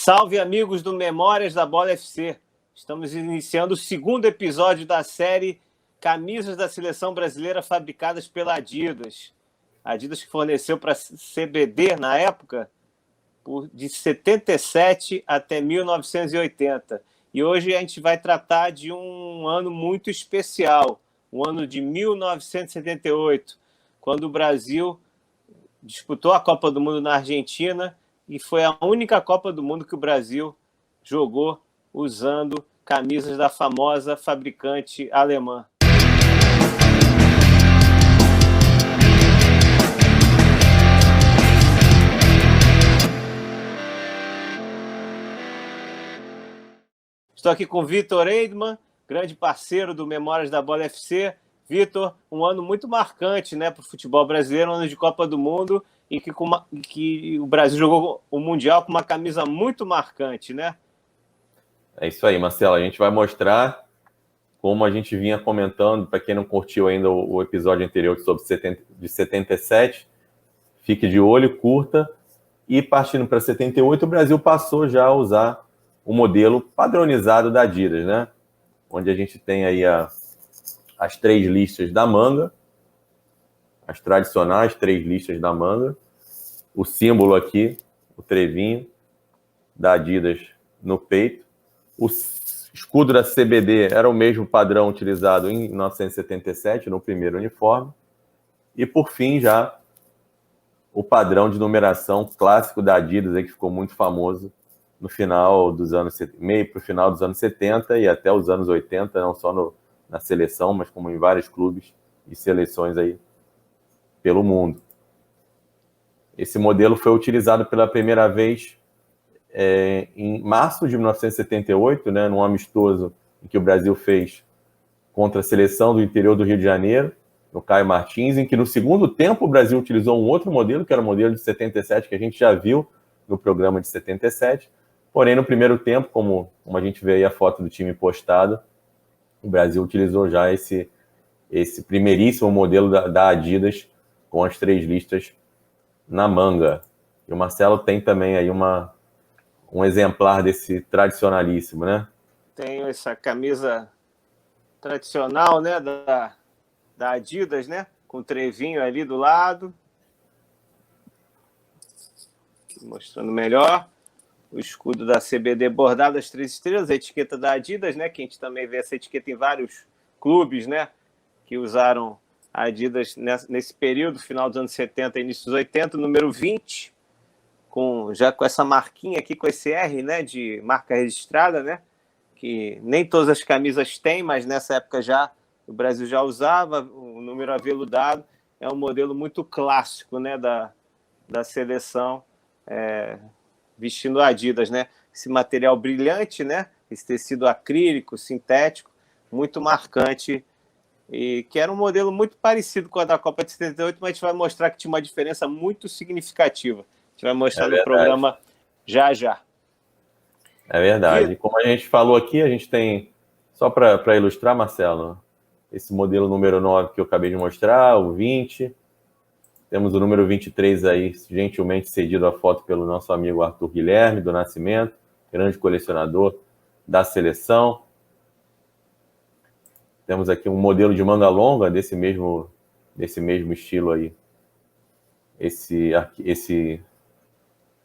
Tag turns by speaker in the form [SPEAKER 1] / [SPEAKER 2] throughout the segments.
[SPEAKER 1] Salve, amigos do Memórias da Bola FC. Estamos iniciando o segundo episódio da série Camisas da Seleção Brasileira fabricadas pela Adidas. A Adidas que forneceu para a CBD, na época, de 77 até 1980. E hoje a gente vai tratar de um ano muito especial, o ano de 1978, quando o Brasil disputou a Copa do Mundo na Argentina e foi a única Copa do Mundo que o Brasil jogou usando camisas da famosa fabricante alemã. Estou aqui com o Vitor Eidman, grande parceiro do Memórias da Bola FC. Vitor, um ano muito marcante, né, para o futebol brasileiro, um ano de Copa do Mundo, e que o Brasil jogou o Mundial com uma camisa muito marcante, né?
[SPEAKER 2] É isso aí, Marcelo. A gente vai mostrar como a gente vinha comentando, para quem não curtiu ainda o episódio anterior sobre 77, fique de olho, curta. E partindo para 78, o Brasil passou já a usar o modelo padronizado da Adidas, né? Onde a gente tem aí as três listas da manga, as tradicionais três listas da manga, o símbolo aqui, o trevinho da Adidas no peito, o escudo da CBD era o mesmo padrão utilizado em 1977, no primeiro uniforme, e por fim já o padrão de numeração clássico da Adidas, aí, que ficou muito famoso no final dos anos, meio para o final dos anos 70 e até os anos 80, não só na seleção, mas como em vários clubes e seleções aí pelo mundo. Esse modelo foi utilizado pela primeira vez em março de 1978, né, num amistoso em que o Brasil fez contra a seleção do interior do Rio de Janeiro, no Caio Martins, em que no segundo tempo o Brasil utilizou um outro modelo, que era o modelo de 77, que a gente já viu no programa de 77, porém no primeiro tempo, como a gente vê aí a foto do time postado, o Brasil utilizou já esse primeiríssimo modelo da Adidas com as três listas na manga. E o Marcelo tem também aí um exemplar desse tradicionalíssimo, né?
[SPEAKER 1] Tenho essa camisa tradicional, né, da Adidas, né? Com o trevinho ali do lado. Aqui mostrando melhor. O escudo da CBD bordado as 3 estrelas, a etiqueta da Adidas, né? Que a gente também vê essa etiqueta em vários clubes, né? Que usaram a Adidas nesse período, final dos anos 70 e início dos 80, número 20, já com essa marquinha aqui, com esse R, né? De marca registrada, né? Que nem todas as camisas têm, mas nessa época já o Brasil já usava, o número aveludado. É um modelo muito clássico, né? Da seleção, vestindo Adidas, né? Esse material brilhante, né? Esse tecido acrílico, sintético, muito marcante, e que era um modelo muito parecido com a da Copa de 78, mas a gente vai mostrar que tinha uma diferença muito significativa. A gente vai mostrar no programa já.
[SPEAKER 2] É verdade. E como a gente falou aqui, a gente tem, só para ilustrar, Marcelo, esse modelo número 9 que eu acabei de mostrar, o 20... Temos o número 23 aí, gentilmente cedido a foto pelo nosso amigo Arthur Guilherme, do Nascimento, grande colecionador da seleção. Temos aqui um modelo de manga longa desse mesmo estilo aí.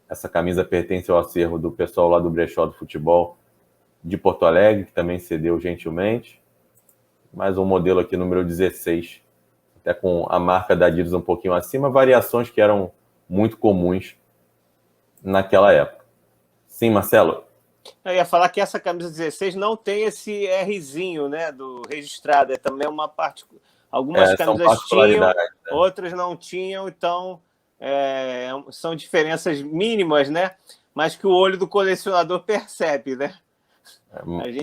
[SPEAKER 2] Essa camisa pertence ao acervo do pessoal lá do Brechó do Futebol de Porto Alegre, que também cedeu gentilmente. Mais um modelo aqui, número 16, até com a marca da Adidas um pouquinho acima, variações que eram muito comuns naquela época. Sim, Marcelo?
[SPEAKER 1] Eu ia falar que essa camisa 16 não tem esse Rzinho, né, do registrado, é também uma parte... Algumas camisas tinham, né? Outras não tinham, então são diferenças mínimas, né, mas que o olho do colecionador percebe, né?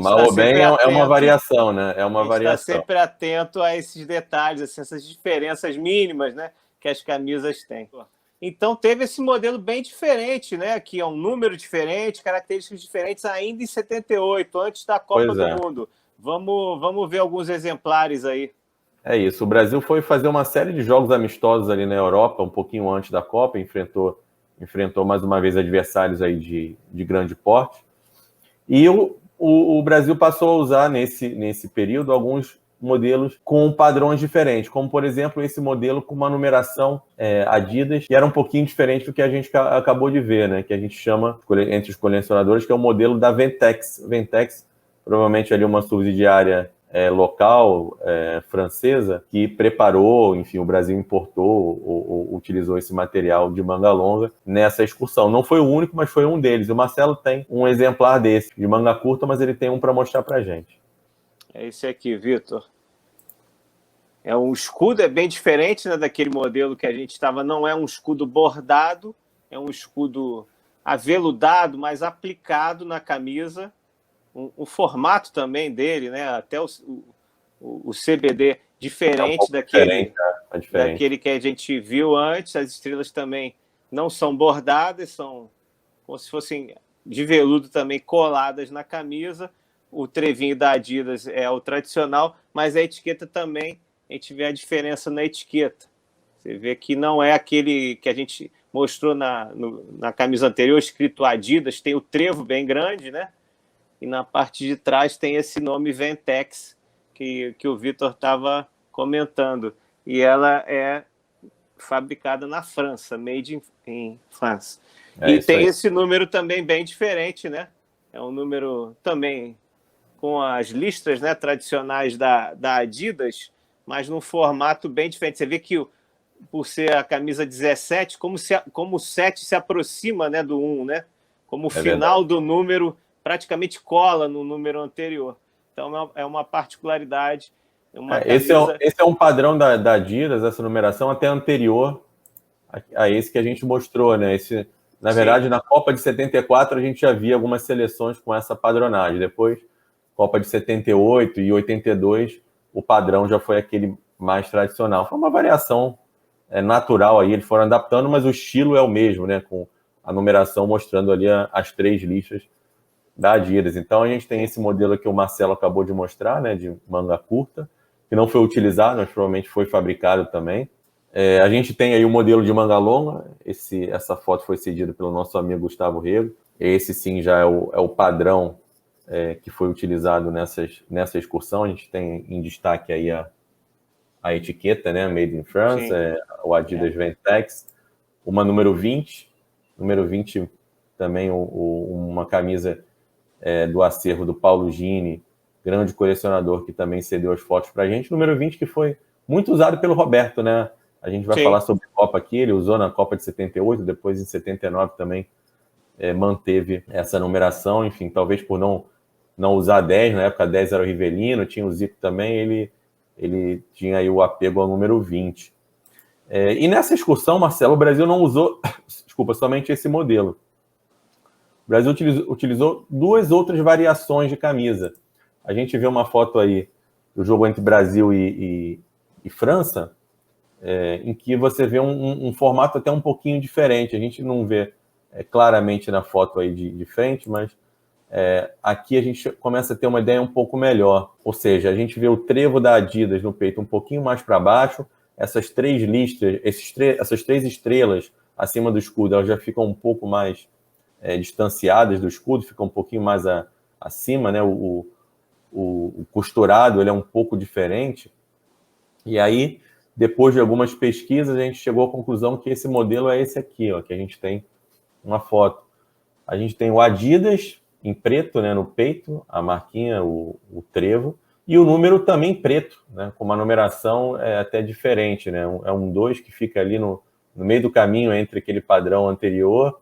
[SPEAKER 2] Mal ou bem é uma variação, né? É uma variação.
[SPEAKER 1] Está sempre atento a esses detalhes, assim, essas diferenças mínimas, né, que as camisas têm. Então teve esse modelo bem diferente, né? Que é um número diferente, características diferentes ainda em 78, antes da Copa do Mundo. Vamos ver alguns exemplares aí.
[SPEAKER 2] É isso. O Brasil foi fazer uma série de jogos amistosos ali na Europa, um pouquinho antes da Copa, enfrentou enfrentou mais uma vez adversários aí de grande porte. E o Brasil passou a usar nesse período alguns modelos com padrões diferentes, como, por exemplo, esse modelo com uma numeração Adidas, que era um pouquinho diferente do que a gente acabou de ver, né? Que a gente chama, entre os colecionadores, que é o modelo da Ventex. Ventex, provavelmente ali uma subsidiária local, francesa, que preparou, enfim, o Brasil importou ou utilizou esse material de manga longa nessa excursão. Não foi o único, mas foi um deles. O Marcelo tem um exemplar desse, de manga curta, mas ele tem um para mostrar para gente.
[SPEAKER 1] É esse aqui, Vitor. O escudo é bem diferente, né, daquele modelo que a gente estava. Não é um escudo bordado, é um escudo aveludado, mas aplicado na camisa. O formato também dele, né, até o CBD diferente daquele que a gente viu antes. As estrelas também não são bordadas, são como se fossem de veludo também coladas na camisa. O trevinho da Adidas é o tradicional, mas a etiqueta também, a gente vê a diferença na etiqueta. Você vê que não é aquele que a gente mostrou na camisa anterior, escrito Adidas, tem o trevo bem grande, né? E na parte de trás tem esse nome Ventex, que o Vitor estava comentando. E ela é fabricada na França, made in France. E tem esse número também bem diferente, né? É um número também com as listras, né, tradicionais da Adidas, mas num formato bem diferente. Você vê que, por ser a camisa 17, como o 7 se aproxima, né, do 1, né? Como o final do número praticamente cola no número anterior. Então, é uma particularidade.
[SPEAKER 2] Esse é um padrão da Adidas, essa numeração, até anterior a esse que a gente mostrou, né? Na verdade, na Copa de 74, a gente já via algumas seleções com essa padronagem. Depois, Copa de 78 e 82, o padrão já foi aquele mais tradicional. Foi uma variação natural aí, eles foram adaptando, mas o estilo é o mesmo, né? Com a numeração mostrando ali as 3 listas da Adidas. Então a gente tem esse modelo que o Marcelo acabou de mostrar, né? De manga curta, que não foi utilizado, mas provavelmente foi fabricado também. A gente tem aí o modelo de manga longa, essa foto foi cedida pelo nosso amigo Gustavo Rego. Esse sim já é o padrão que foi utilizado nessa excursão. A gente tem em destaque aí a etiqueta, né? Made in France, o Adidas Ventex, uma número 20. Número 20 também uma camisa do acervo do Paulo Gini, grande colecionador que também cedeu as fotos para a gente. Número 20 que foi muito usado pelo Roberto, né? A gente vai falar sobre Copa aqui, ele usou na Copa de 78, depois em 79 também manteve essa numeração. Enfim, talvez por não usar 10, na época 10 era o Rivelino, tinha o Zico também, ele tinha aí o apego ao número 20. E nessa excursão, Marcelo, o Brasil não usou, somente esse modelo. O Brasil utilizou 2 outras variações de camisa. A gente vê uma foto aí do jogo entre Brasil e França, em que você vê um formato até um pouquinho diferente. A gente não vê claramente na foto aí de frente, mas aqui a gente começa a ter uma ideia um pouco melhor. Ou seja, a gente vê o trevo da Adidas no peito um pouquinho mais para baixo, essas 3 listras, essas 3 estrelas acima do escudo, elas já ficam um pouco mais distanciadas do escudo, ficam um pouquinho mais acima, né? O costurado ele é um pouco diferente. E aí, depois de algumas pesquisas, a gente chegou à conclusão que esse modelo é esse aqui, ó, que a gente tem uma foto. A gente tem o Adidas em preto, né, no peito, a marquinha, o trevo, e o número também preto, né, com uma numeração até diferente, né, é um 2 que fica ali no meio do caminho entre aquele padrão anterior,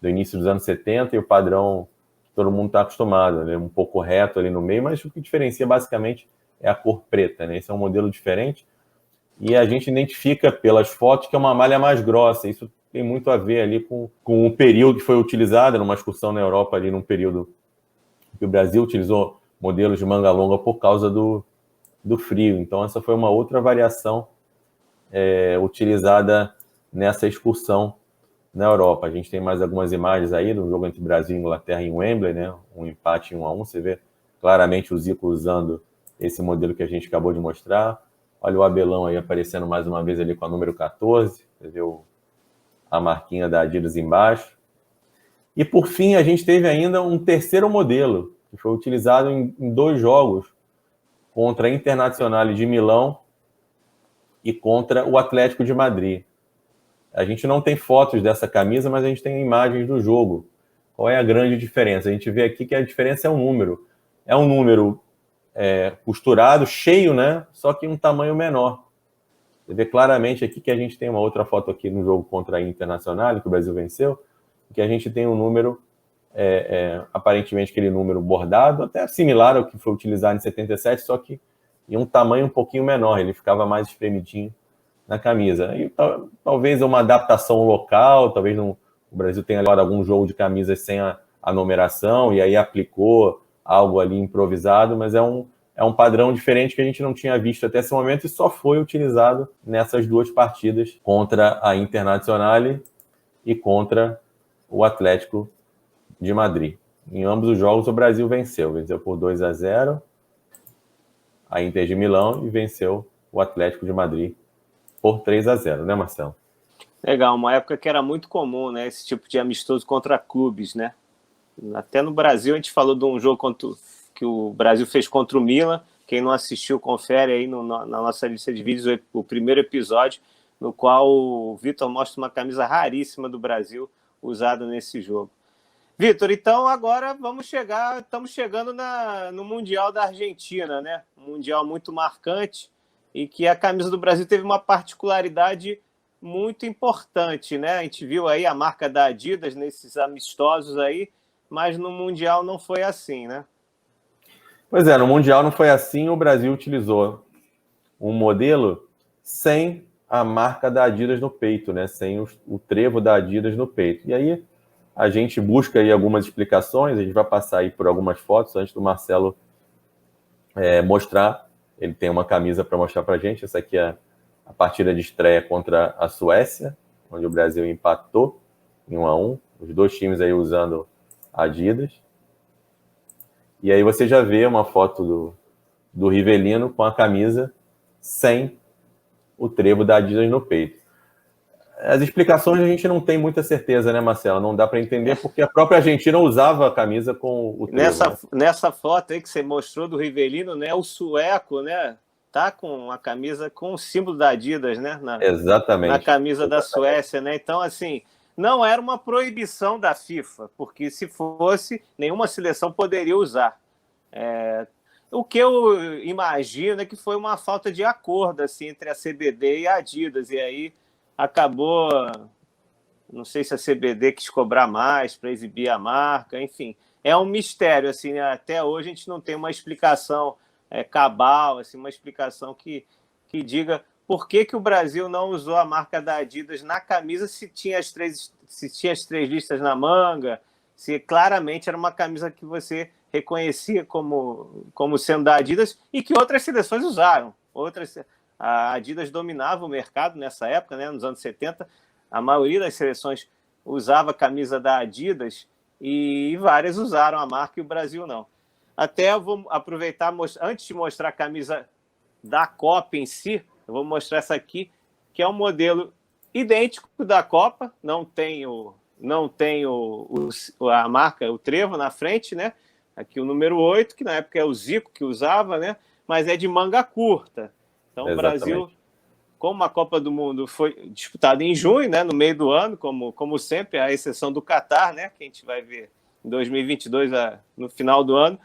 [SPEAKER 2] do início dos anos 70, e o padrão que todo mundo está acostumado, né, um pouco reto ali no meio, mas o que diferencia basicamente é a cor preta, né, esse é um modelo diferente, e a gente identifica pelas fotos que é uma malha mais grossa. Isso tem muito a ver ali com o período que foi utilizado numa excursão na Europa, ali num período que o Brasil utilizou modelos de manga longa por causa do frio. Então essa foi uma outra variação utilizada nessa excursão na Europa. A gente tem mais algumas imagens aí do jogo entre Brasil e Inglaterra em Wembley, né? Um empate 1-1. Você vê claramente o Zico usando esse modelo que a gente acabou de mostrar. Olha o Abelão aí aparecendo mais uma vez ali com a número 14. Você vê a marquinha da Adidas embaixo. E por fim, a gente teve ainda um terceiro modelo, que foi utilizado em 2 jogos, contra a Internazionale de Milão e contra o Atlético de Madrid. A gente não tem fotos dessa camisa, mas a gente tem imagens do jogo. Qual é a grande diferença? A gente vê aqui que a diferença é um número. É um número costurado, cheio, né? Só que um tamanho menor. Você vê claramente aqui que a gente tem uma outra foto aqui no jogo contra a Internazionale, que o Brasil venceu, que a gente tem um número, aparentemente aquele número bordado, até similar ao que foi utilizado em 77, só que em um tamanho um pouquinho menor, ele ficava mais espremidinho na camisa. E talvez uma adaptação local, talvez o Brasil tenha levado algum jogo de camisas sem a numeração, e aí aplicou algo ali improvisado, mas é um padrão diferente que a gente não tinha visto até esse momento e só foi utilizado nessas 2 partidas contra a Internazionale e contra o Atlético de Madrid. Em ambos os jogos o Brasil venceu por 2-0 a Inter de Milão e venceu o Atlético de Madrid por 3-0, né, Marcelo?
[SPEAKER 1] Legal, uma época que era muito comum, né, esse tipo de amistoso contra clubes, né? Até no Brasil a gente falou de um jogo que o Brasil fez contra o Milan. Quem não assistiu, confere aí na nossa lista de vídeos o primeiro episódio, no qual o Vitor mostra uma camisa raríssima do Brasil usada nesse jogo. Vitor, então agora estamos chegando no Mundial da Argentina, né? Um Mundial muito marcante e que a camisa do Brasil teve uma particularidade muito importante, né? A gente viu aí a marca da Adidas nesses amistosos aí, mas no Mundial não foi assim, né?
[SPEAKER 2] Pois é, no Mundial não foi assim, o Brasil utilizou um modelo sem a marca da Adidas no peito, né? Sem o trevo da Adidas no peito. E aí a gente busca aí algumas explicações, a gente vai passar aí por algumas fotos antes do Marcelo mostrar. Ele tem uma camisa para mostrar para a gente. Essa aqui é a partida de estreia contra a Suécia, onde o Brasil empatou em 1-1. Os 2 times aí usando Adidas. E aí você já vê uma foto do Rivelino com a camisa sem o trevo da Adidas no peito. As explicações a gente não tem muita certeza, né, Marcelo? Não dá para entender porque a própria Argentina usava a camisa com o trevo.
[SPEAKER 1] Nessa foto aí que você mostrou do Rivelino, né, o sueco, né, tá com a camisa com o símbolo da Adidas, né?
[SPEAKER 2] Exatamente.
[SPEAKER 1] Na camisa da Suécia, né? Então, assim, não era uma proibição da FIFA, porque se fosse, nenhuma seleção poderia usar. O que eu imagino é que foi uma falta de acordo assim, entre a CBD e a Adidas, e aí acabou, não sei se a CBD quis cobrar mais para exibir a marca, enfim. É um mistério, assim, né? Até hoje a gente não tem uma explicação cabal, assim, uma explicação que diga por que o Brasil não usou a marca da Adidas na camisa se tinha as 3 listas na manga, se claramente era uma camisa que você reconhecia como sendo da Adidas e que outras seleções usaram. A Adidas dominava o mercado nessa época, né, nos anos 70. A maioria das seleções usava a camisa da Adidas e várias usaram a marca e o Brasil não. Até eu vou aproveitar, antes de mostrar a camisa da Copa em si, eu vou mostrar essa aqui, que é um modelo idêntico da Copa, não tem a marca, o trevo na frente, né? Aqui o número 8, que na época é o Zico que usava, né? Mas é de manga curta. Então o Brasil, como a Copa do Mundo foi disputada em junho, né? No meio do ano, como sempre, à exceção do Catar, né? Que a gente vai ver em 2022, no final do ano,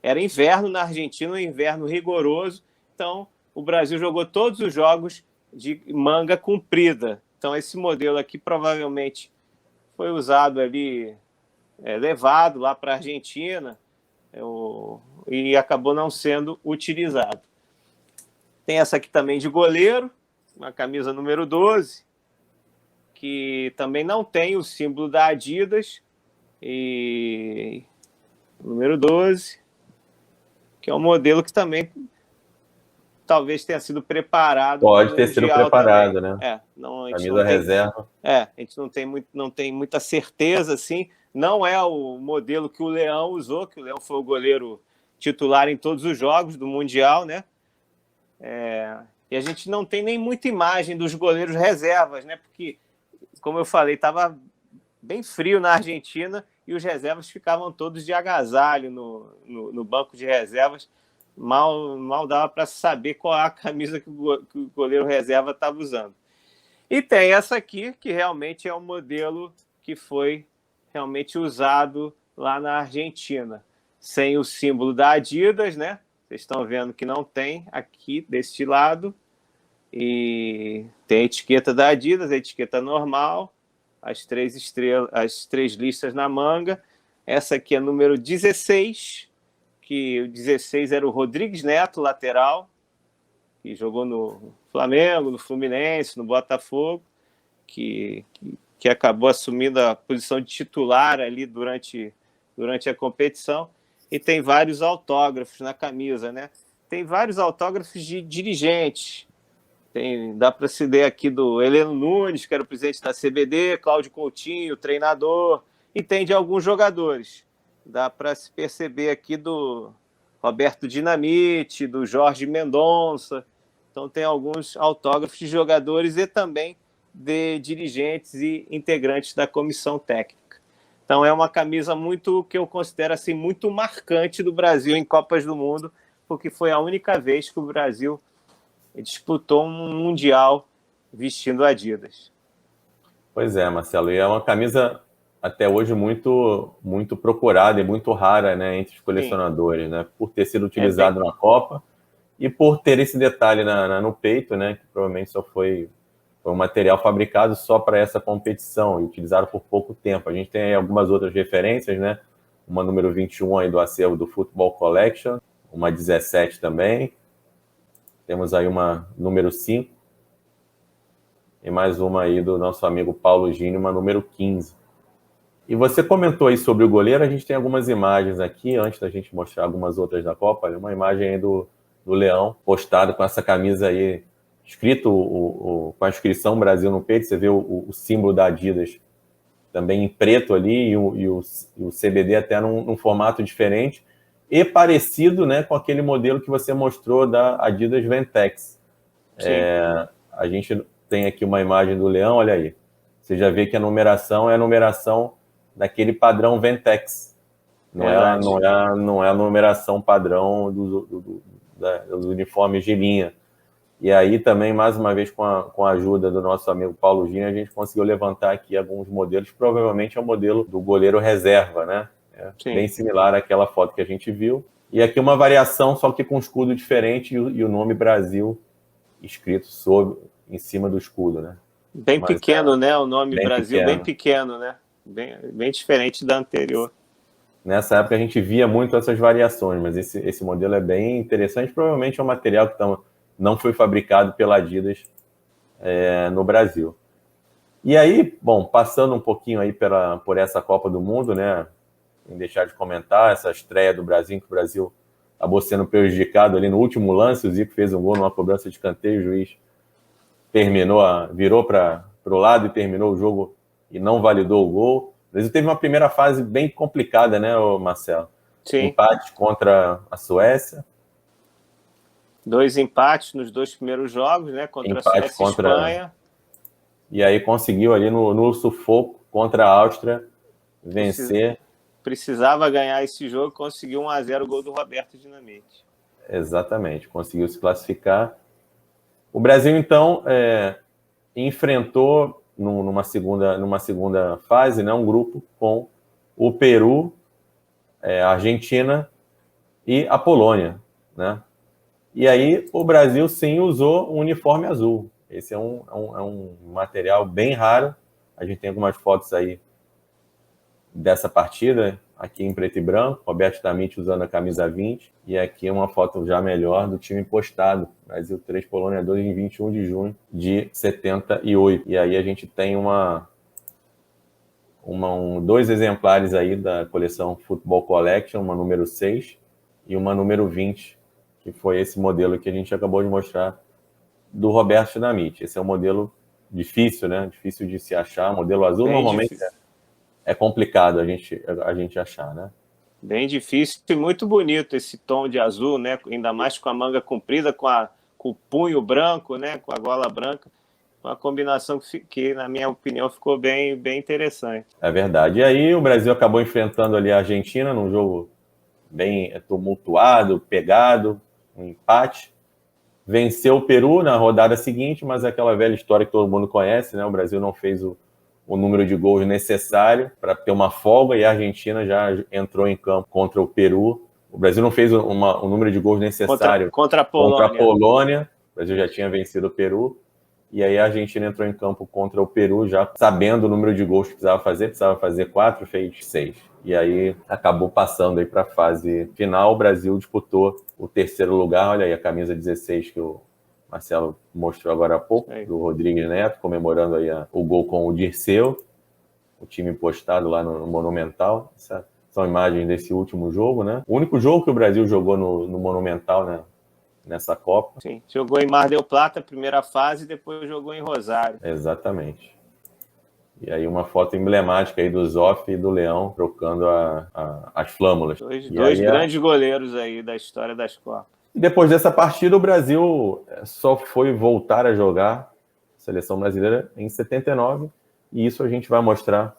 [SPEAKER 1] era inverno na Argentina, um inverno rigoroso. Então o Brasil jogou todos os jogos de manga comprida. Então esse modelo aqui provavelmente foi usado ali, levado lá para a Argentina e acabou não sendo utilizado. Tem essa aqui também de goleiro, uma camisa número 12, que também não tem o símbolo da Adidas, e número 12, que é um modelo que também talvez tenha sido preparado.
[SPEAKER 2] Pode ter sido preparado, também, né? Camisa reserva.
[SPEAKER 1] A gente não tem muita certeza, assim. Não é o modelo que o Leão usou, que o Leão foi o goleiro titular em todos os jogos do Mundial, né? E a gente não tem nem muita imagem dos goleiros reservas, né? Porque como eu falei, estava bem frio na Argentina e os reservas ficavam todos de agasalho no banco de reservas. Mal dava para saber qual é a camisa que o goleiro reserva estava usando. E tem essa aqui, que realmente é um modelo que foi realmente usado lá na Argentina, sem o símbolo da Adidas, né? Vocês estão vendo que não tem aqui deste lado. E tem a etiqueta da Adidas, a etiqueta normal, as 3 estrelas, as 3 listas na manga. Essa aqui é número 16, que o 16 era o Rodrigues Neto, lateral, que jogou no Flamengo, no Fluminense, no Botafogo, que acabou assumindo a posição de titular ali durante a competição. E tem vários autógrafos na camisa, né? Tem vários autógrafos de dirigentes. Dá para se ler aqui do Heleno Nunes, que era o presidente da CBD, Cláudio Coutinho, treinador, e tem de alguns jogadores. Dá para se perceber aqui do Roberto Dinamite, do Jorge Mendonça. Então tem alguns autógrafos de jogadores e também de dirigentes e integrantes da comissão técnica. Então é uma camisa que eu considero assim, muito marcante do Brasil em Copas do Mundo, porque foi a única vez que o Brasil disputou um Mundial vestindo Adidas.
[SPEAKER 2] Pois é, Marcelo, e é uma camisa até hoje muito procurada e muito rara, né, entre os colecionadores, né, por ter sido utilizado na Copa e por ter esse detalhe no peito, né, que provavelmente só foi um material fabricado só para essa competição e utilizado por pouco tempo. A gente tem aí algumas outras referências, né, uma número 21 aí do acervo do Football Collection, uma 17 também, temos aí uma número 5 e mais uma aí do nosso amigo Paulo Gini, uma número 15. E você comentou aí sobre o goleiro, a gente tem algumas imagens aqui, antes da gente mostrar algumas outras da Copa, uma imagem aí do Leão, postado com essa camisa aí, escrito com a inscrição Brasil no peito, você vê o símbolo da Adidas também em preto ali, e o CBD até num formato diferente, e parecido, né, com aquele modelo que você mostrou da Adidas Ventex. A gente tem aqui uma imagem do Leão, olha aí. Você já vê que a numeração é a numeração daquele padrão Ventex. Não é a numeração padrão dos uniformes de linha. E aí também, mais uma vez, com a ajuda do nosso amigo Paulo Gini, a gente conseguiu levantar aqui alguns modelos. Provavelmente é o modelo do goleiro reserva, né? Bem similar àquela foto que a gente viu. E aqui uma variação, só que com um escudo diferente e o nome Brasil escrito em cima do escudo, né?
[SPEAKER 1] Bem pequeno, né? O nome Brasil bem pequeno, né? Bem diferente da anterior.
[SPEAKER 2] Nessa época a gente via muito essas variações, mas esse modelo é bem interessante. Provavelmente é um material que não foi fabricado pela Adidas no Brasil. E aí, bom, passando um pouquinho aí por essa Copa do Mundo, né? Em deixar de comentar essa estreia do Brasil, que o Brasil acabou sendo prejudicado ali no último lance, o Zico fez um gol numa cobrança de escanteio, o juiz virou para o lado e terminou o jogo e não validou o gol. O Brasil teve uma primeira fase bem complicada, né, Marcelo?
[SPEAKER 1] Sim.
[SPEAKER 2] Empate contra a Suécia.
[SPEAKER 1] 2 empates nos 2 primeiros jogos, né? Contra a Suécia e Espanha.
[SPEAKER 2] E aí conseguiu ali no sufoco contra a Áustria vencer.
[SPEAKER 1] Precisava ganhar esse jogo, conseguiu 1-0 o gol do Roberto Dinamite.
[SPEAKER 2] Exatamente, conseguiu se classificar. O Brasil, então, enfrentou numa segunda fase, né, um grupo com o Peru, a Argentina e a Polônia, né? E aí o Brasil, sim, usou um uniforme azul. Esse é um material bem raro. A gente tem algumas fotos aí dessa partida, aqui em preto e branco, Roberto Dinamite usando a camisa 20, e aqui uma foto já melhor do time postado, Brasil 3, Polônia 2, em 21 de junho de 78. E aí a gente tem 2 exemplares aí da coleção Football Collection, uma número 6 e uma número 20, que foi esse modelo que a gente acabou de mostrar do Roberto Dinamite. Esse é um modelo difícil, né? Difícil de se achar. Modelo azul normalmente é complicado a gente achar, né?
[SPEAKER 1] Bem difícil e muito bonito esse tom de azul, né? Ainda mais com a manga comprida, com o punho branco, né? Com a gola branca. Uma combinação que, na minha opinião, ficou bem interessante.
[SPEAKER 2] É verdade. E aí o Brasil acabou enfrentando ali a Argentina num jogo bem tumultuado, pegado, um empate. Venceu o Peru na rodada seguinte, mas é aquela velha história que todo mundo conhece, né? O Brasil não fez o número de gols necessário para ter uma folga e a Argentina já entrou em campo contra o Peru. O Brasil não fez o número de gols necessário
[SPEAKER 1] contra a
[SPEAKER 2] Polônia. O Brasil já tinha vencido o Peru. E aí a Argentina entrou em campo contra o Peru já sabendo o número de gols que precisava fazer 4, fez 6. E aí acabou passando aí para a fase final. O Brasil disputou o terceiro lugar. Olha aí a camisa 16 que o Marcelo mostrou agora há pouco, do Rodrigues Neto, comemorando aí o gol com o Dirceu, o time postado lá no Monumental. Essas são imagens desse último jogo, né? O único jogo que o Brasil jogou no Monumental, né? Nessa Copa.
[SPEAKER 1] Sim, jogou em Mar del Plata, primeira fase, e depois jogou em Rosário.
[SPEAKER 2] Exatamente. E aí uma foto emblemática aí do Zoff e do Leão trocando as flâmulas.
[SPEAKER 1] Dois grandes goleiros aí da história das Copas.
[SPEAKER 2] E depois dessa partida, o Brasil só foi voltar a jogar a seleção brasileira em 79, e isso a gente vai mostrar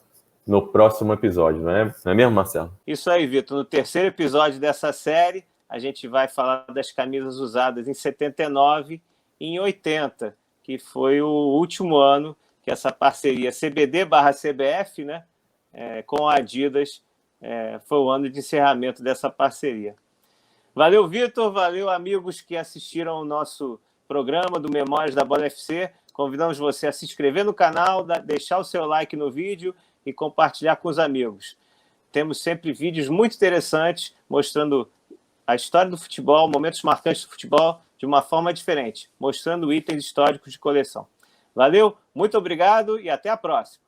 [SPEAKER 2] no próximo episódio, não é mesmo, Marcelo?
[SPEAKER 1] Isso aí, Vitor. No terceiro episódio dessa série, a gente vai falar das camisas usadas em 79 e em 80, que foi o último ano que essa parceria CBD/CBF, né, com a Adidas, foi o ano de encerramento dessa parceria. Valeu, Vitor, valeu, amigos que assistiram ao nosso programa do Memórias da Bola FC. Convidamos você a se inscrever no canal, deixar o seu like no vídeo e compartilhar com os amigos. Temos sempre vídeos muito interessantes mostrando a história do futebol, momentos marcantes do futebol de uma forma diferente, mostrando itens históricos de coleção. Valeu, muito obrigado e até a próxima.